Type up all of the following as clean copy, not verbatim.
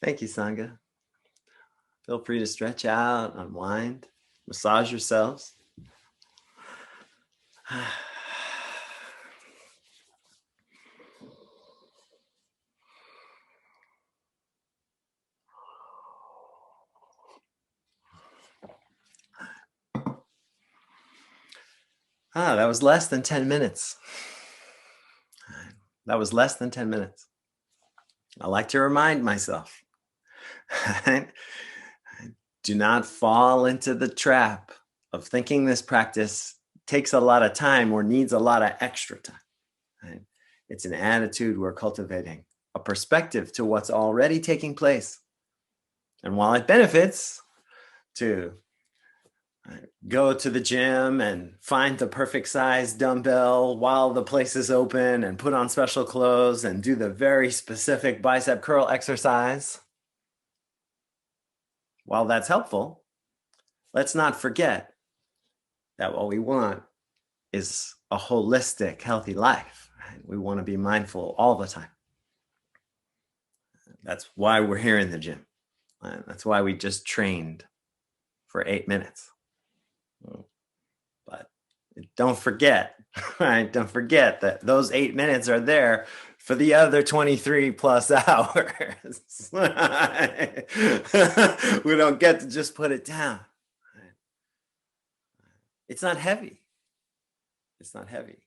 Thank you, Sangha. Feel free to stretch out, unwind, massage yourselves. That was less than 10 minutes. That was less than 10 minutes. I like to remind myself. Do not fall into the trap of thinking this practice takes a lot of time or needs a lot of extra time. Right? It's an attitude we're cultivating, a perspective to what's already taking place. And while it benefits to go to the gym and find the perfect size dumbbell while the place is open and put on special clothes and do the very specific bicep curl exercise, while that's helpful, let's not forget that what we want is a holistic, healthy life. Right? We want to be mindful all the time. That's why we're here in the gym. That's why we just trained for 8 minutes. But don't forget, right? Don't forget that those 8 minutes are there for the other 23 plus hours. We don't get to just put it down. It's not heavy. It's not heavy.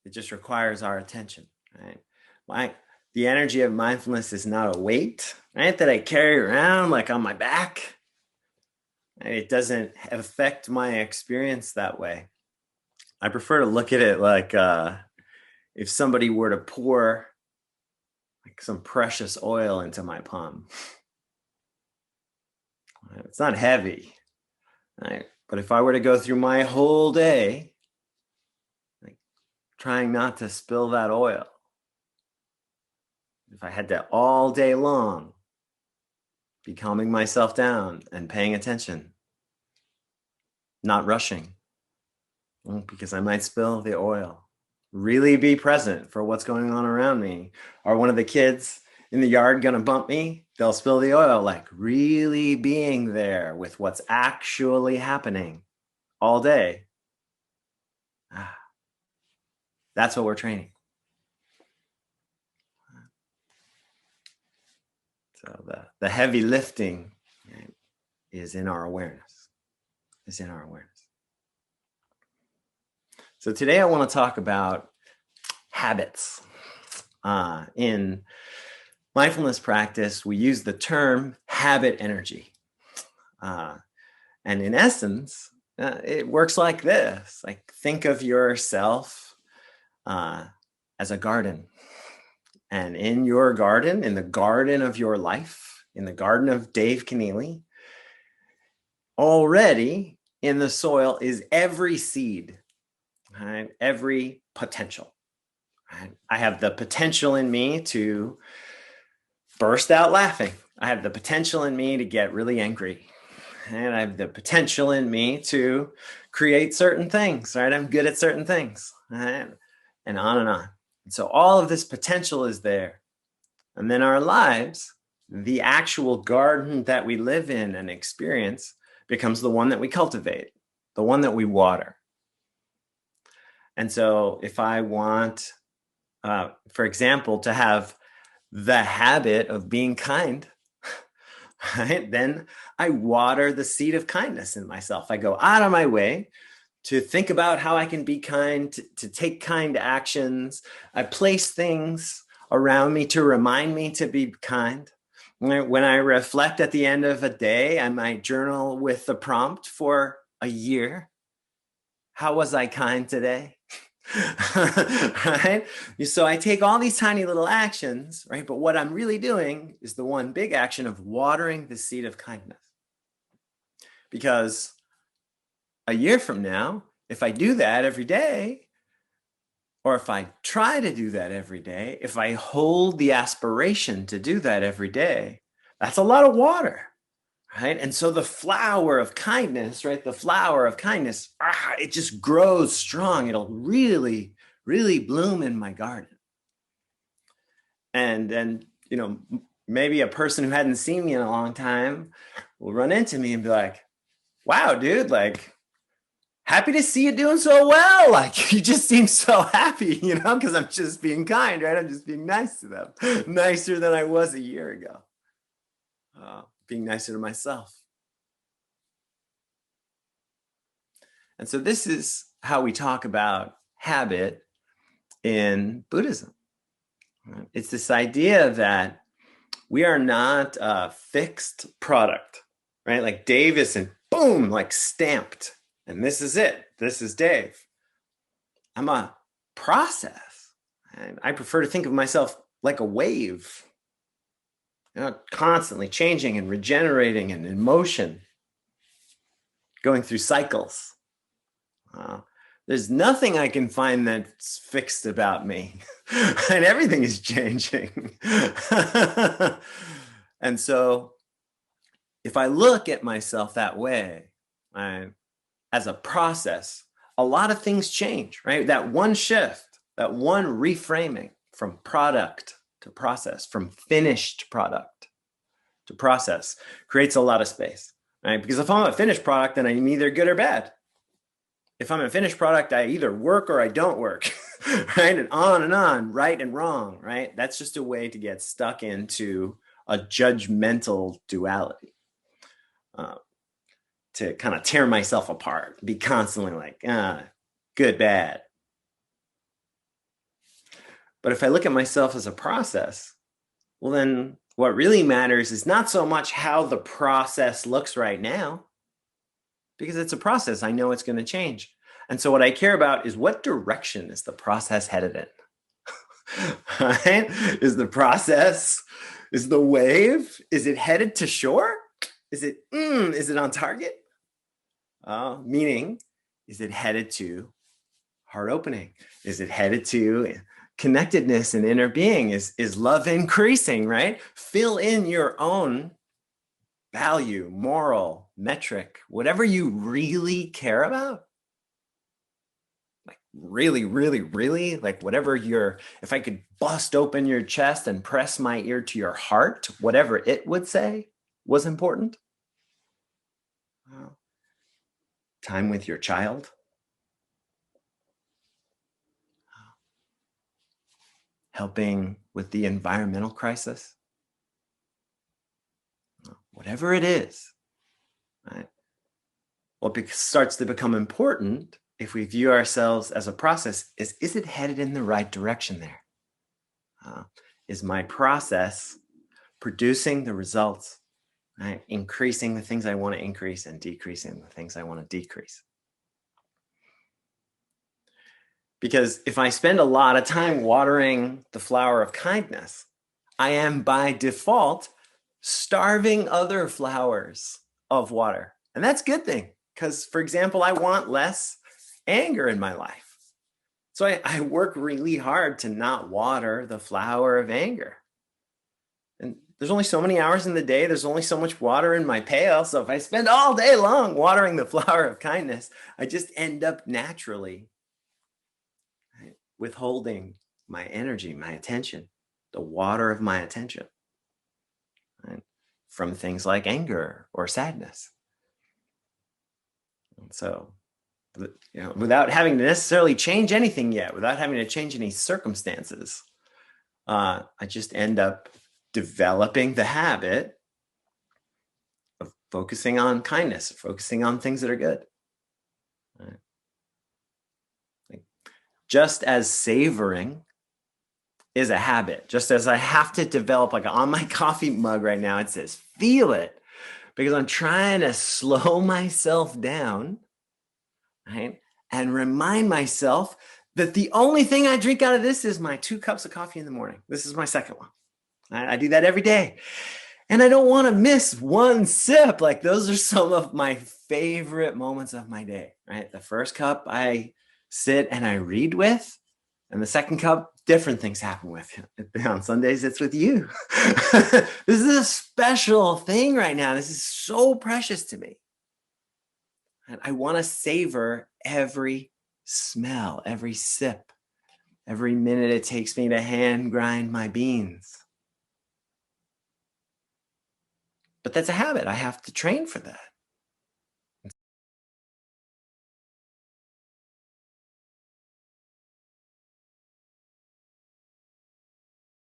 It just requires our attention, right? The energy of mindfulness is not a weight, right, that I carry around like on my back. And it doesn't affect my experience that way. I prefer to look at it like if somebody were to pour like some precious oil into my palm. It's not heavy, right? But if I were to go through my whole day, like trying not to spill that oil, if I had to all day long be calming myself down and paying attention, not rushing, because I might spill the oil. Really be present for what's going on around me. Are one of the kids in the yard going to bump me? They'll spill the oil. Like really being there with what's actually happening all day. That's what we're training. So the heavy lifting, right, is in our awareness. Is in our awareness. So today I want to talk about habits. In mindfulness practice, we use the term habit energy. And in essence, it works like this. Like think of yourself as a garden. And in your garden, in the garden of your life, in the garden of Dave Kenneally, already in the soil is every seed, right? Every potential. Right? I have the potential in me to burst out laughing. I have the potential in me to get really angry. And I have the potential in me to create certain things, right? I'm good at certain things, right? And on and on. And so all of this potential is there. And then our lives, the actual garden that we live in and experience, becomes the one that we cultivate, the one that we water. And so if I want, for example, to have the habit of being kind, right, then I water the seed of kindness in myself. I go out of my way to think about how I can be kind, to take kind actions. I place things around me to remind me to be kind. When I reflect at the end of a day, I might journal with the prompt for a year. How was I kind today? Right? So I take all these tiny little actions, right? But what I'm really doing is the one big action of watering the seed of kindness. Because a year from now, if I do that every day, or if I try to do that every day, if I hold the aspiration to do that every day, that's a lot of water, right? And so the flower of kindness, right? The flower of kindness, it just grows strong. It'll really, really bloom in my garden. And then, maybe a person who hadn't seen me in a long time will run into me and be like, wow, dude, like, happy to see you doing so well. Like, you just seem so happy, because I'm just being kind, right? I'm just being nice to them, nicer than I was a year ago, being nicer to myself. And so this is how we talk about habit in Buddhism. It's this idea that we are not a fixed product, right? Like Dave isn't, boom, like stamped. And this is it. This is Dave. I'm a process. And I prefer to think of myself like a wave, constantly changing and regenerating and in motion, going through cycles. There's nothing I can find that's fixed about me, and everything is changing. And so if I look at myself that way, as a process, a lot of things change, right? That one shift, that one reframing from product to process, from finished product to process, creates a lot of space, right? Because if I'm a finished product, then I'm either good or bad. If I'm a finished product, I either work or I don't work, right? And on, right and wrong, right? That's just a way to get stuck into a judgmental duality, to kind of tear myself apart, be constantly like, good, bad. But if I look at myself as a process, well, then what really matters is not so much how the process looks right now, because it's a process. I know it's going to change. And so what I care about is what direction is the process headed in? Right? Is the process, is the wave, is it headed to shore? Is it on target? Meaning, is it headed to heart opening? Is it headed to connectedness and inner being? Is love increasing, right? Fill in your own value, moral, metric, whatever you really care about. Like really, really, really, like whatever if I could bust open your chest and press my ear to your heart, whatever it would say was important. Time with your child. Helping with the environmental crisis. Whatever it is, right? What starts to become important if we view ourselves as a process is it headed in the right direction there? Is my process producing the results, right? Increasing the things I want to increase and decreasing the things I want to decrease? Because if I spend a lot of time watering the flower of kindness, I am by default starving other flowers of water. And that's a good thing. Because, for example, I want less anger in my life. So I work really hard to not water the flower of anger. And there's only so many hours in the day. There's only so much water in my pail. So if I spend all day long watering the flower of kindness, I just end up naturally withholding my energy, my attention, the water of my attention, right, from things like anger or sadness. And so, without having to necessarily change anything yet, without having to change any circumstances, I just end up developing the habit of focusing on kindness, focusing on things that are good. Right? Just as savoring is a habit, just as I have to develop, like on my coffee mug right now, it says, feel it, because I'm trying to slow myself down, right? And remind myself that the only thing I drink out of this is my 2 cups of coffee in the morning. This is my second one. I do that every day. And I don't want to miss one sip. Like, those are some of my favorite moments of my day, right? The first cup I sit and I read with, and the second cup, different things happen with you. On Sundays, it's with you. This is a special thing right now. This is so precious to me. And I want to savor every smell, every sip, every minute it takes me to hand grind my beans. but that's a habit. I have to train for that.